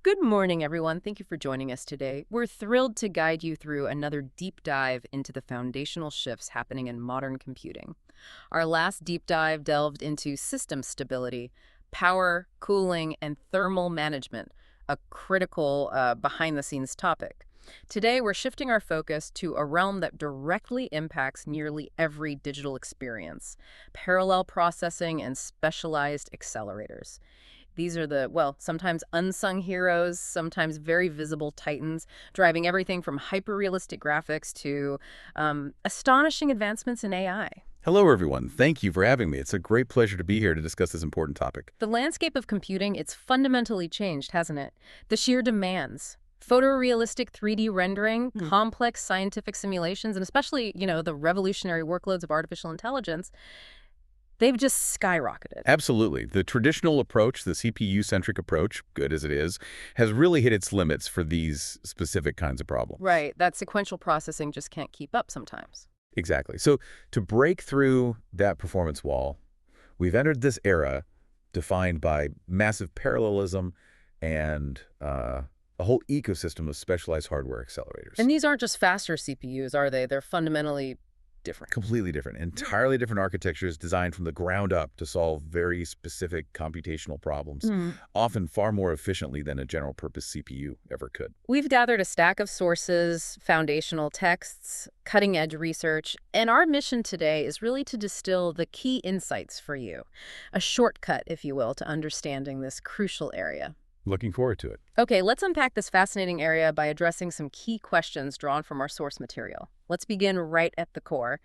Good morning, everyone. Thank you for joining us today. We're thrilled to guide you through another deep dive into the foundational shifts happening in modern computing. Our last deep dive delved into system stability, power, cooling, and thermal management, a critical behind-the-scenes topic. Today, we're shifting our focus to a realm that directly impacts nearly every digital experience: parallel processing and specialized accelerators. These are the, well, sometimes unsung heroes, sometimes very visible titans, driving everything from hyper-realistic graphics to astonishing advancements in AI. Hello, everyone. Thank you for having me. It's a great pleasure to be here to discuss this important topic. The landscape of computing, it's fundamentally changed, hasn't it? The sheer demands, photorealistic 3D rendering, complex scientific simulations, and especially, the revolutionary workloads of artificial intelligence, they've just skyrocketed. Absolutely. The traditional approach, the CPU-centric approach, good as it is, has really hit its limits for these specific kinds of problems. Right. That sequential processing just can't keep up sometimes. Exactly. So to break through that performance wall, we've entered this era defined by massive parallelism and a whole ecosystem of specialized hardware accelerators. And these aren't just faster CPUs, are they? They're fundamentally different. Completely different, entirely different architectures designed from the ground up to solve very specific computational problems, often far more efficiently than a general-purpose CPU ever could. We've gathered a stack of sources, foundational texts, cutting-edge research, and our mission today is really to distill the key insights for you, a shortcut, if you will, to understanding this crucial area. Looking forward to it. Okay, let's unpack this fascinating area by addressing some key questions drawn from our source material. Let's begin right at the core.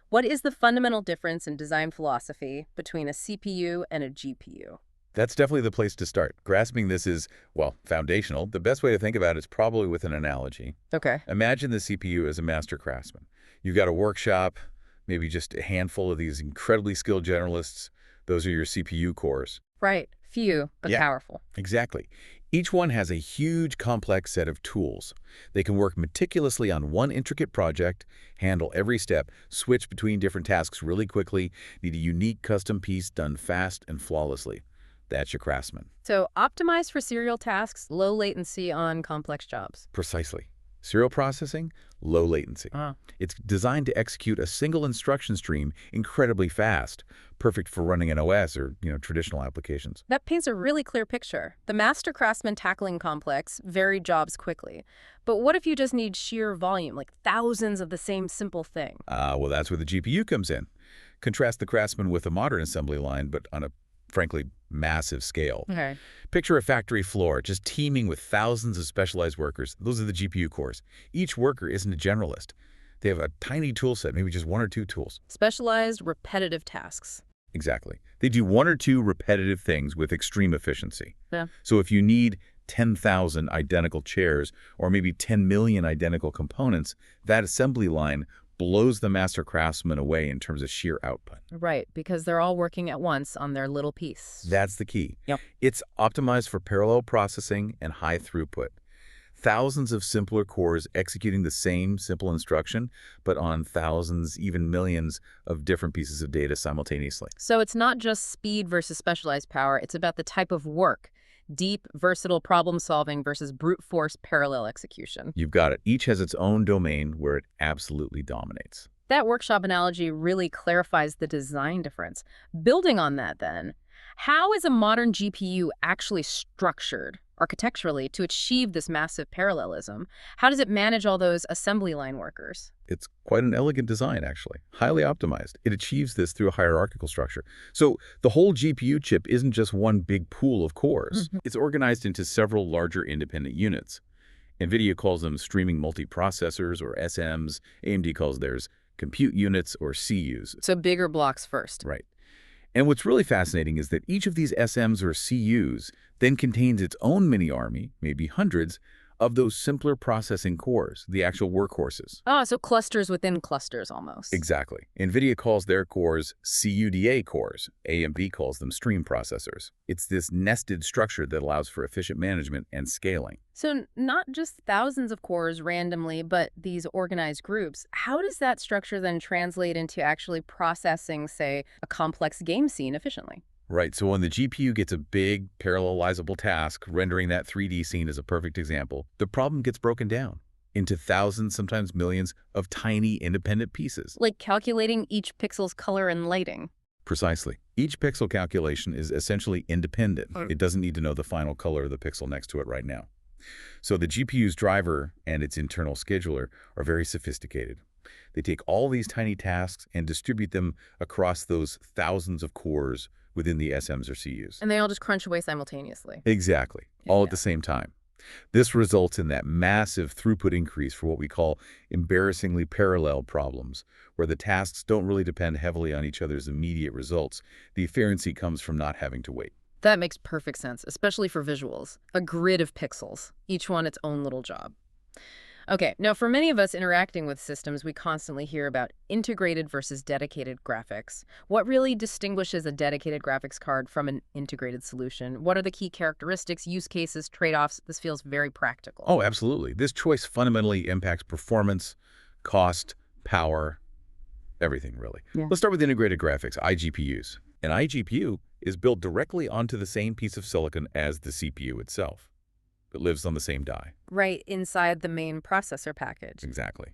What is the fundamental difference in design philosophy between a CPU and a GPU? That's definitely the place to start. Grasping this is, well, foundational. The best way to think about it is probably with an analogy. Okay. Imagine the CPU as a master craftsman. You've got a workshop, maybe just a handful of these incredibly skilled generalists. Those are your CPU cores. Right. Few, but powerful. Exactly. Each one has a huge, complex set of tools. They can work meticulously on one intricate project, handle every step, switch between different tasks really quickly, need a unique custom piece done fast and flawlessly. That's your craftsman. So optimized for serial tasks, low latency on complex jobs. Precisely. Serial processing, low latency. It's designed to execute a single instruction stream incredibly fast, perfect for running an OS or, traditional applications. That paints a really clear picture. The master craftsman tackling complex, varied jobs quickly. But what if you just need sheer volume, like thousands of the same simple thing? Well, that's where the GPU comes in. Contrast the craftsman with a modern assembly line, but on a frankly massive scale. Okay. Picture a factory floor just teeming with thousands of specialized workers. Those are the GPU cores. Each worker isn't a generalist. They have a tiny tool set, maybe just one or two tools. Specialized, repetitive tasks. Exactly. They do one or two repetitive things with extreme efficiency. Yeah. So if you need 10,000 identical chairs or maybe 10 million identical components, that assembly line blows the master craftsman away in terms of sheer output. Right, because they're all working at once on their little piece. That's the key. Yep. It's optimized for parallel processing and high throughput. Thousands of simpler cores executing the same simple instruction, but on thousands, even millions of different pieces of data simultaneously. So it's not just speed versus specialized power, it's about the type of work. Deep, versatile problem solving versus brute force parallel execution. You've got it. Each has its own domain where it absolutely dominates. That workshop analogy really clarifies the design difference. Building on that then, how is a modern GPU actually structured architecturally to achieve this massive parallelism? How does it manage all those assembly line workers? It's quite an elegant design, actually. Highly optimized. It achieves this through a hierarchical structure. So the whole GPU chip isn't just one big pool of cores. It's organized into several larger independent units. NVIDIA calls them streaming multiprocessors, or SMs. AMD calls theirs compute units, or CUs. So bigger blocks first. Right. And what's really fascinating is that each of these SMs or CUs then contains its own mini-army, maybe hundreds, of those simpler processing cores, the actual workhorses. Oh, so clusters within clusters almost. Exactly. NVIDIA calls their cores CUDA cores. AMD calls them stream processors. It's this nested structure that allows for efficient management and scaling. So not just thousands of cores randomly, but these organized groups. How does that structure then translate into actually processing, say, a complex game scene efficiently? Right, so when the GPU gets a big, parallelizable task, rendering that 3D scene is a perfect example, the problem gets broken down into thousands, sometimes millions, of tiny independent pieces. Like calculating each pixel's color and lighting. Precisely. Each pixel calculation is essentially independent. Mm. It doesn't need to know the final color of the pixel next to it right now. So the GPU's driver and its internal scheduler are very sophisticated. They take all these tiny tasks and distribute them across those thousands of cores within the SMs or CUs. And they all just crunch away simultaneously. Exactly, all Yeah. at the same time. This results in that massive throughput increase for what we call embarrassingly parallel problems, where the tasks don't really depend heavily on each other's immediate results. The efficiency comes from not having to wait. That makes perfect sense, especially for visuals. A grid of pixels, each one its own little job. Okay, now for many of us interacting with systems, we constantly hear about integrated versus dedicated graphics. What really distinguishes a dedicated graphics card from an integrated solution? What are the key characteristics, use cases, trade-offs? This feels very practical. Oh, absolutely. This choice fundamentally impacts performance, cost, power, everything really. Yeah. Let's start with integrated graphics, iGPUs. An iGPU is built directly onto the same piece of silicon as the CPU itself. It lives on the same die. Right inside the main processor package. Exactly.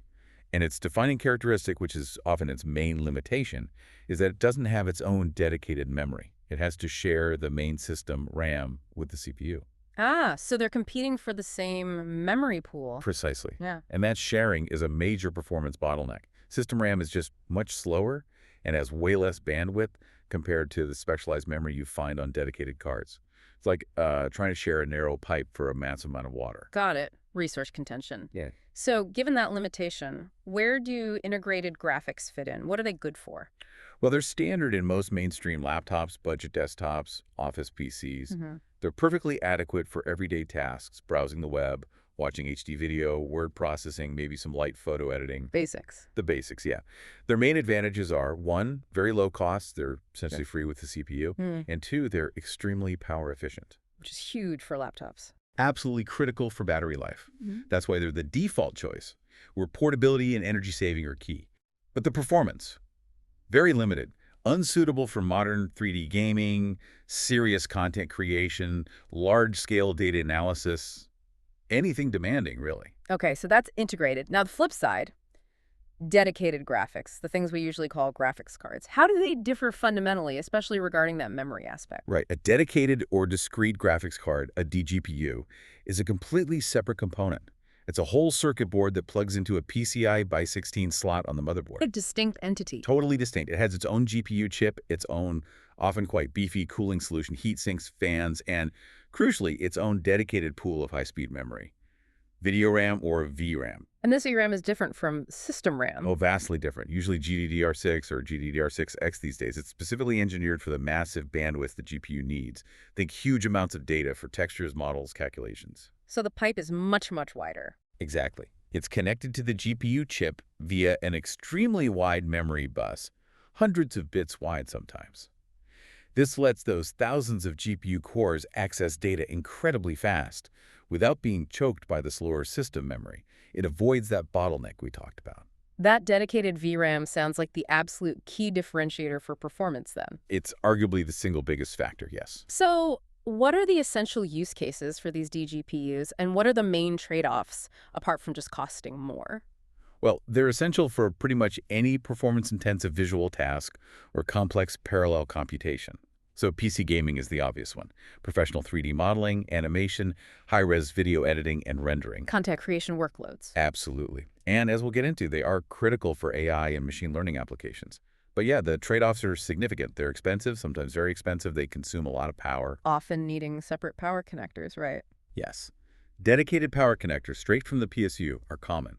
And its defining characteristic, which is often its main limitation, is that it doesn't have its own dedicated memory. It has to share the main system RAM with the CPU. Ah, so they're competing for the same memory pool. Precisely. Yeah. And that sharing is a major performance bottleneck. System RAM is just much slower and has way less bandwidth compared to the specialized memory you find on dedicated cards. It's like trying to share a narrow pipe for a massive amount of water. Got it. Resource contention. Yeah. So given that limitation, where do integrated graphics fit in? What are they good for? Well, they're standard in most mainstream laptops, budget desktops, office PCs. Mm-hmm. They're perfectly adequate for everyday tasks, browsing the web, watching HD video, word processing, maybe some light photo editing. Basics. The basics, yeah. Their main advantages are, one, very low cost. They're essentially free with the CPU. Mm. And two, they're extremely power efficient. Which is huge for laptops. Absolutely critical for battery life. Mm-hmm. That's why they're the default choice, where portability and energy saving are key. But the performance, very limited, unsuitable for modern 3D gaming, serious content creation, large-scale data analysis, anything demanding, really. Okay, so that's integrated. Now the flip side, dedicated graphics, the things we usually call graphics cards. How do they differ fundamentally, especially regarding that memory aspect? Right. A dedicated or discrete graphics card, a DGPU, is a completely separate component. It's a whole circuit board that plugs into a PCI by 16 slot on the motherboard. A distinct entity. Totally distinct. It has its own GPU chip, its own often quite beefy cooling solution, heat sinks, fans, and crucially, its own dedicated pool of high-speed memory. Video RAM or VRAM. And this VRAM is different from system RAM. Oh, vastly different. Usually GDDR6 or GDDR6X these days. It's specifically engineered for the massive bandwidth the GPU needs. Think huge amounts of data for textures, models, calculations. So the pipe is much, much wider. Exactly. It's connected to the GPU chip via an extremely wide memory bus, hundreds of bits wide sometimes. This lets those thousands of GPU cores access data incredibly fast without being choked by the slower system memory. It avoids that bottleneck we talked about. That dedicated VRAM sounds like the absolute key differentiator for performance then. It's arguably the single biggest factor, yes. So what are the essential use cases for these DGPUs, and what are the main trade-offs apart from just costing more? Well, they're essential for pretty much any performance-intensive visual task or complex parallel computation. So PC gaming is the obvious one. Professional 3D modeling, animation, high-res video editing, and rendering. Content creation workloads. Absolutely. And as we'll get into, they are critical for AI and machine learning applications. But yeah, the trade-offs are significant. They're expensive, sometimes very expensive. They consume a lot of power. Often needing separate power connectors, right? Yes. Dedicated power connectors straight from the PSU are common.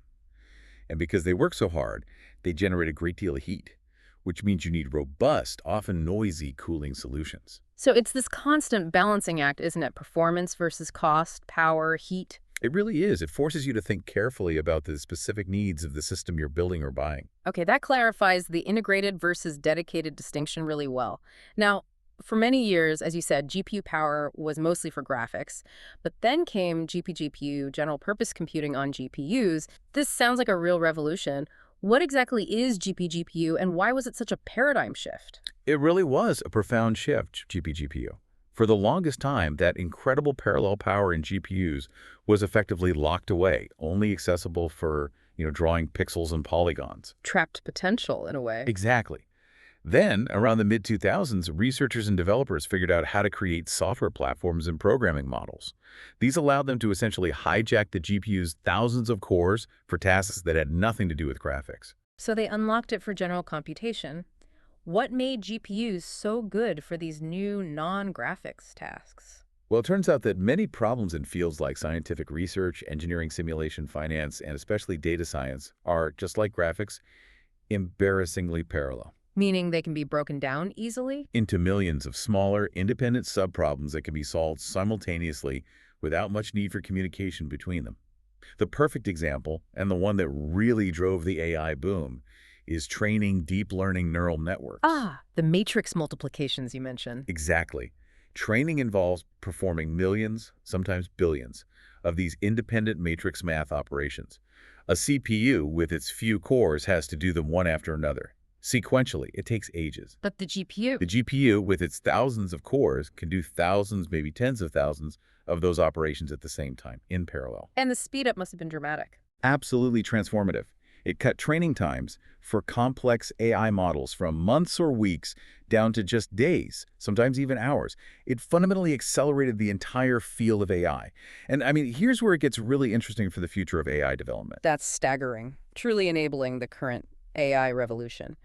And because they work so hard, they generate a great deal of heat, which means you need robust, often noisy cooling solutions. So it's this constant balancing act, isn't it? Performance versus cost, power, heat. It really is. It forces you to think carefully about the specific needs of the system you're building or buying. Okay, that clarifies the integrated versus dedicated distinction really well. Now, for many years, as you said, GPU power was mostly for graphics, but then came GPGPU, general purpose computing on GPUs. This sounds like a real revolution. What exactly is GPGPU and why was it such a paradigm shift? It really was a profound shift, GPGPU. For the longest time, that incredible parallel power in GPUs was effectively locked away, only accessible for, drawing pixels and polygons. Trapped potential, in a way. Exactly. Then, around the mid-2000s, researchers and developers figured out how to create software platforms and programming models. These allowed them to essentially hijack the GPU's thousands of cores for tasks that had nothing to do with graphics. So they unlocked it for general computation. What made GPUs so good for these new non-graphics tasks? Well, it turns out that many problems in fields like scientific research, engineering simulation, finance, and especially data science are, just like graphics, embarrassingly parallel Meaning they can be broken down easily? into millions of smaller, independent subproblems that can be solved simultaneously without much need for communication between them. The perfect example, and the one that really drove the AI boom, is training deep learning neural networks. Ah, the matrix multiplications you mentioned. Exactly. Training involves performing millions, sometimes billions, of these independent matrix math operations. A CPU with its few cores has to do them one after another. Sequentially, it takes ages. But the GPU? The GPU, with its thousands of cores, can do thousands, maybe tens of thousands, of those operations at the same time, in parallel. And the speed up must have been dramatic. Absolutely transformative. It cut training times for complex AI models from months or weeks down to just days, sometimes even hours. It fundamentally accelerated the entire field of AI. And I mean, here's where it gets really interesting for the future of AI development. That's staggering, truly enabling the current AI revolution.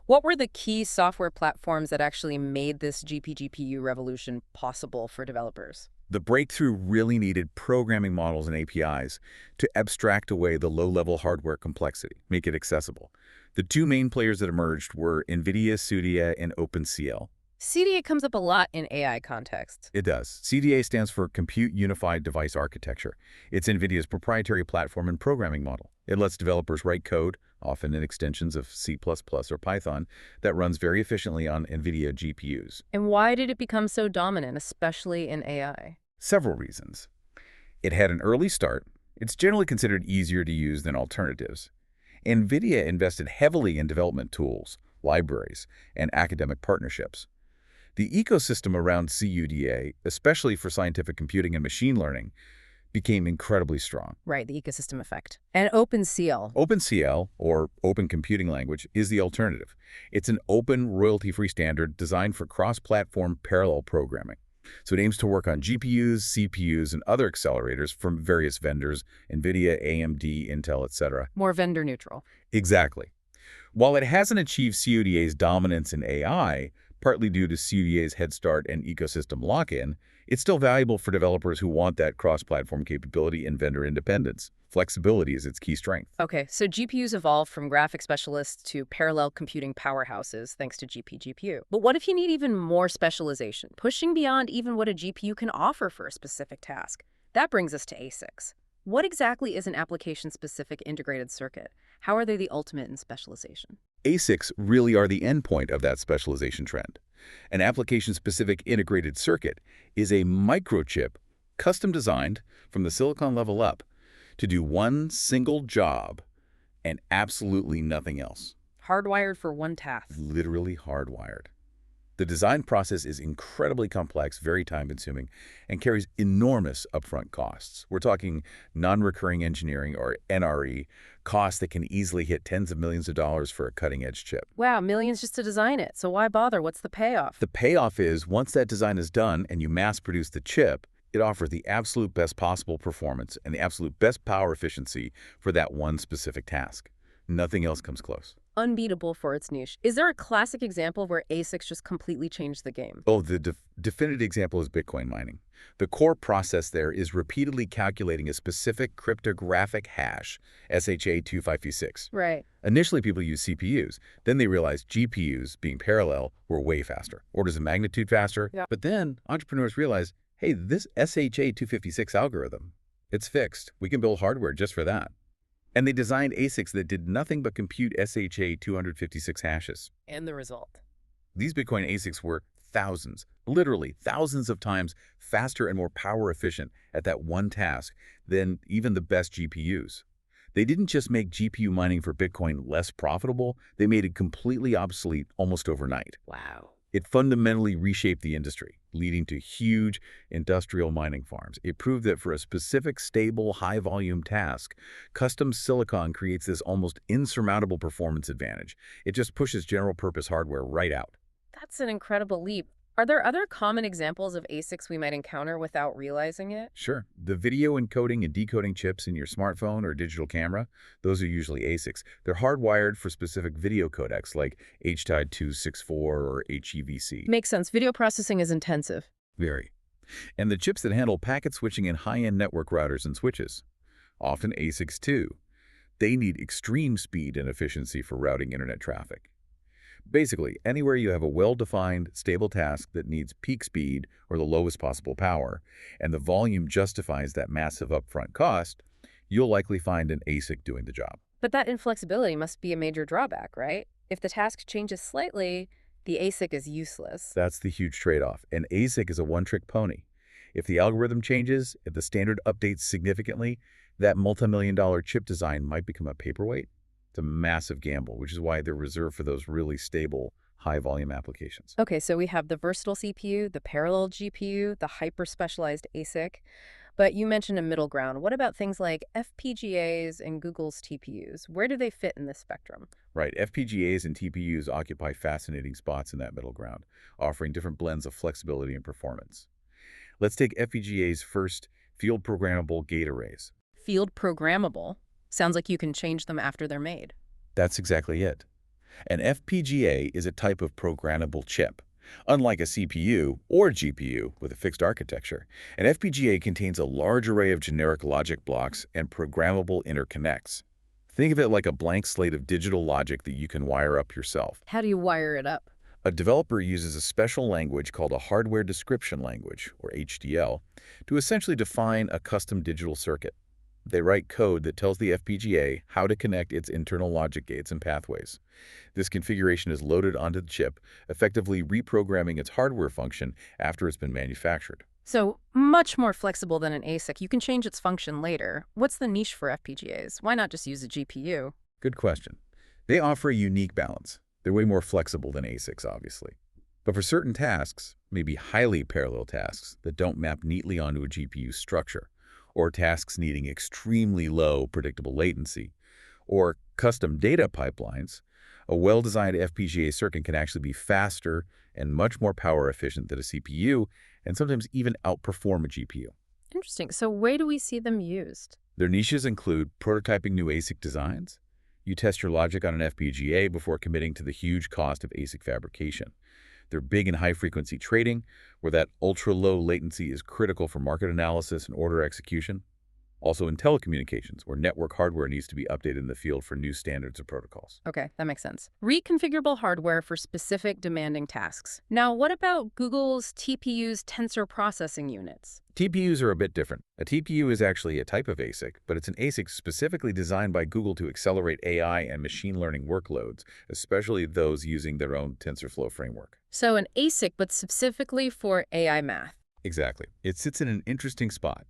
What were the key software platforms that actually made this GPGPU revolution possible for developers? The breakthrough really needed programming models and APIs to abstract away the low-level hardware complexity, make it accessible. The two main players that emerged were NVIDIA CUDA and OpenCL. CDA comes up a lot in AI contexts. It does. CUDA stands for Compute Unified Device Architecture. It's NVIDIA's proprietary platform and programming model. It lets developers write code, often in extensions of C++ or Python, that runs very efficiently on NVIDIA GPUs. And why did it become so dominant, especially in AI? Several reasons. It had an early start. It's generally considered easier to use than alternatives. NVIDIA invested heavily in development tools, libraries, and academic partnerships. The ecosystem around CUDA, especially for scientific computing and machine learning, became incredibly strong. Right, the ecosystem effect. And OpenCL. OpenCL, or Open Computing Language, is the alternative. It's an open, royalty-free standard designed for cross-platform parallel programming. So it aims to work on GPUs, CPUs, and other accelerators from various vendors, NVIDIA, AMD, Intel, etc. More vendor neutral. Exactly. While it hasn't achieved CUDA's dominance in AI, partly due to CUDA's head start and ecosystem lock-in, it's still valuable for developers who want that cross-platform capability and vendor independence. Flexibility is its key strength. Okay, so GPUs evolved from graphic specialists to parallel computing powerhouses thanks to GPGPU. But what if you need even more specialization, pushing beyond even what a GPU can offer for a specific task? That brings us to ASICs. What exactly is an application-specific integrated circuit? How are they the ultimate in specialization? ASICs really are the endpoint of that specialization trend. An application-specific integrated circuit is a microchip custom-designed from the silicon level up to do one single job and absolutely nothing else. Hardwired for one task. Literally hardwired. The design process is incredibly complex, very time-consuming, and carries enormous upfront costs. We're talking non-recurring engineering, or NRE, costs that can easily hit tens of millions of dollars for a cutting-edge chip. Wow, millions just to design it. So why bother? What's the payoff? The payoff is, once that design is done and you mass-produce the chip, it offers the absolute best possible performance and the absolute best power efficiency for that one specific task. Nothing else comes close. Unbeatable for its niche. Is there a classic example where ASICs just completely changed the game? Oh, the definitive example is Bitcoin mining. The core process there is repeatedly calculating a specific cryptographic hash, SHA-256. Right. Initially, people used CPUs. Then they realized GPUs, being parallel, were way faster, orders of magnitude faster. Yeah. But then entrepreneurs realized, hey, this SHA-256 algorithm, it's fixed. We can build hardware just for that. And they designed ASICs that did nothing but compute SHA-256 hashes. And the result? These Bitcoin ASICs were thousands, literally thousands of times faster and more power efficient at that one task than even the best GPUs. They didn't just make GPU mining for Bitcoin less profitable, they made it completely obsolete almost overnight. Wow. It fundamentally reshaped the industry, leading to huge industrial mining farms. It proved that for a specific, stable, high-volume task, custom silicon creates this almost insurmountable performance advantage. It just pushes general-purpose hardware right out. That's an incredible leap. Are there other common examples of ASICs we might encounter without realizing it? Sure, the video encoding and decoding chips in your smartphone or digital camera, those are usually ASICs. They're hardwired for specific video codecs like H.264 or HEVC. Makes sense. Video processing is intensive. Very. And the chips that handle packet switching in high-end network routers and switches. Often ASICs too. They need extreme speed and efficiency for routing internet traffic. Basically, anywhere you have a well-defined, stable task that needs peak speed or the lowest possible power, and the volume justifies that massive upfront cost, you'll likely find an ASIC doing the job. But that inflexibility must be a major drawback, right? If the task changes slightly, the ASIC is useless. That's the huge trade-off. An ASIC is a one-trick pony. If the algorithm changes, if the standard updates significantly, that multi-million-dollar chip design might become a paperweight. It's a massive gamble, which is why they're reserved for those really stable, high-volume applications. Okay, so we have the versatile CPU, the parallel GPU, the hyper-specialized ASIC. But you mentioned a middle ground. What about things like FPGAs and Google's TPUs? Where do they fit in this spectrum? Right, FPGAs and TPUs occupy fascinating spots in that middle ground, offering different blends of flexibility and performance. Let's take FPGAs first, Field Programmable Gate Arrays. Field programmable? Sounds like you can change them after they're made. That's exactly it. An FPGA is a type of programmable chip. Unlike a CPU or GPU with a fixed architecture, an FPGA contains a large array of generic logic blocks and programmable interconnects. Think of it like a blank slate of digital logic that you can wire up yourself. How do you wire it up? A developer uses a special language called a hardware description language, or HDL, to essentially define a custom digital circuit. They write code that tells the FPGA how to connect its internal logic gates and pathways. This configuration is loaded onto the chip, effectively reprogramming its hardware function after it's been manufactured. So much more flexible than an ASIC. You can change its function later. What's the niche for FPGAs? Why not just use a GPU? Good question. They offer a unique balance. They're way more flexible than ASICs, obviously. But for certain tasks, maybe highly parallel tasks that don't map neatly onto a GPU structure, or tasks needing extremely low predictable latency, or custom data pipelines, a well-designed FPGA circuit can actually be faster and much more power efficient than a CPU, and sometimes even outperform a GPU. Interesting. So where do we see them used? Their niches include prototyping new ASIC designs. You test your logic on an FPGA before committing to the huge cost of ASIC fabrication. They're big in high-frequency trading, where that ultra-low latency is critical for market analysis and order execution. Also in telecommunications, where network hardware needs to be updated in the field for new standards or protocols. Okay, that makes sense. Reconfigurable hardware for specific demanding tasks. Now, what about Google's TPUs Tensor Processing Units? TPUs are a bit different. A TPU is actually a type of ASIC, but it's an ASIC specifically designed by Google to accelerate AI and machine learning workloads, especially those using their own TensorFlow framework. So an ASIC, but specifically for AI math. Exactly. It sits in an interesting spot.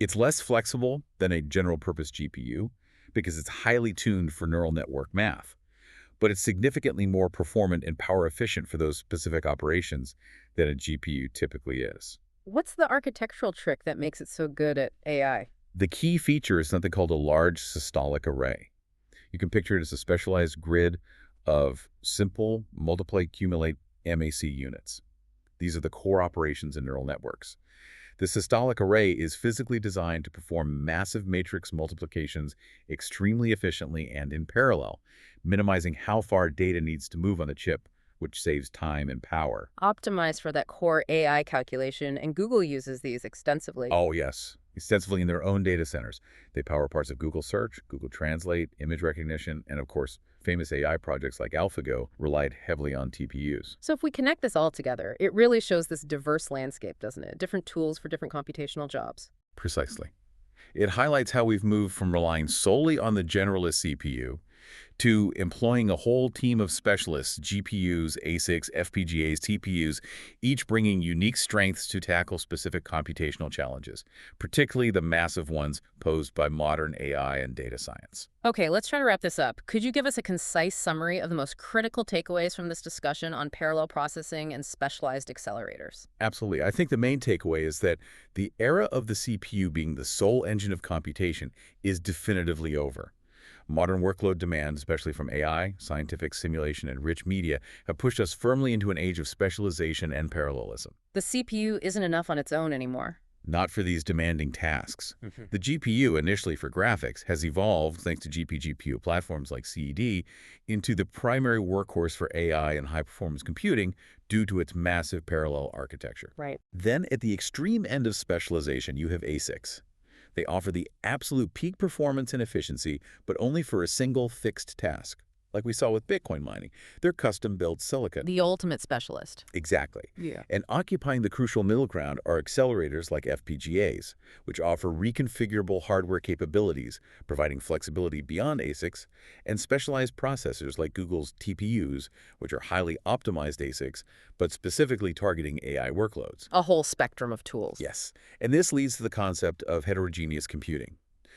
It's less flexible than a general-purpose GPU because it's highly tuned for neural network math, but it's significantly more performant and power efficient for those specific operations than a GPU typically is. What's the architectural trick that makes it so good at AI? The key feature is something called a large systolic array. You can picture it as a specialized grid of simple multiply-accumulate MAC units. These are the core operations in neural networks. The systolic array is physically designed to perform massive matrix multiplications extremely efficiently and in parallel, minimizing how far data needs to move on the chip, which saves time and power. Optimized for that core AI calculation, and Google uses these extensively. Oh, yes. Extensively in their own data centers. They power parts of Google Search, Google Translate, image recognition, and of course, famous AI projects like AlphaGo relied heavily on TPUs. So if we connect this all together, it really shows this diverse landscape, doesn't it? Different tools for different computational jobs. Precisely. It highlights how we've moved from relying solely on the generalist CPU to employing a whole team of specialists, GPUs, ASICs, FPGAs, TPUs, each bringing unique strengths to tackle specific computational challenges, particularly the massive ones posed by modern AI and data science. Okay, let's try to wrap this up. Could you give us a concise summary of the most critical takeaways from this discussion on parallel processing and specialized accelerators? Absolutely. I think the main takeaway is that the era of the CPU being the sole engine of computation is definitively over. Modern workload demands, especially from AI, scientific simulation, and rich media, have pushed us firmly into an age of specialization and parallelism. The CPU isn't enough on its own anymore. Not for these demanding tasks. The GPU, initially for graphics, has evolved, thanks to GPGPU platforms like CED, into the primary workhorse for AI and high-performance computing due to its massive parallel architecture. Right. Then, at the extreme end of specialization, you have ASICs. They offer the absolute peak performance and efficiency, but only for a single fixed task. Like we saw with Bitcoin mining, they're custom-built silicon. The ultimate specialist. Exactly. Yeah. And occupying the crucial middle ground are accelerators like FPGAs, which offer reconfigurable hardware capabilities, providing flexibility beyond ASICs, and specialized processors like Google's TPUs, which are highly optimized ASICs, but specifically targeting AI workloads. A whole spectrum of tools. Yes, and this leads to the concept of heterogeneous computing.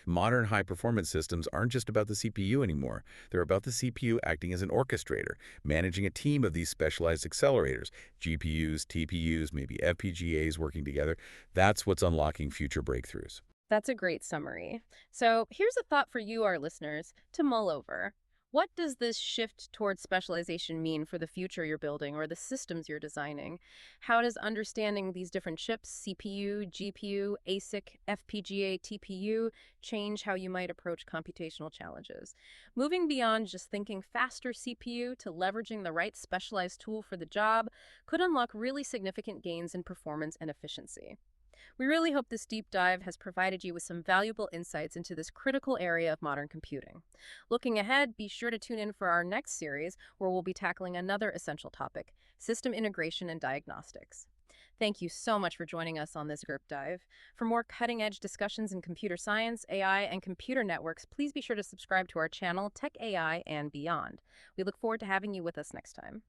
Modern high-performance systems aren't just about the CPU anymore. They're about the CPU acting as an orchestrator, managing a team of these specialized accelerators, GPUs, TPUs, maybe FPGAs working together. That's what's unlocking future breakthroughs. That's a great summary. So here's a thought for you, our listeners, to mull over. What does this shift towards specialization mean for the future you're building or the systems you're designing? How does understanding these different chips, CPU, GPU, ASIC, FPGA, TPU, change how you might approach computational challenges? Moving beyond just thinking faster CPU to leveraging the right specialized tool for the job could unlock really significant gains in performance and efficiency. We really hope this deep dive has provided you with some valuable insights into this critical area of modern computing. Looking ahead, be sure to tune in for our next series where we'll be tackling another essential topic, system integration and diagnostics. Thank you so much for joining us on this group dive. For more cutting-edge discussions in computer science, AI, and computer networks, please be sure to subscribe to our channel, Tech AI and Beyond. We look forward to having you with us next time.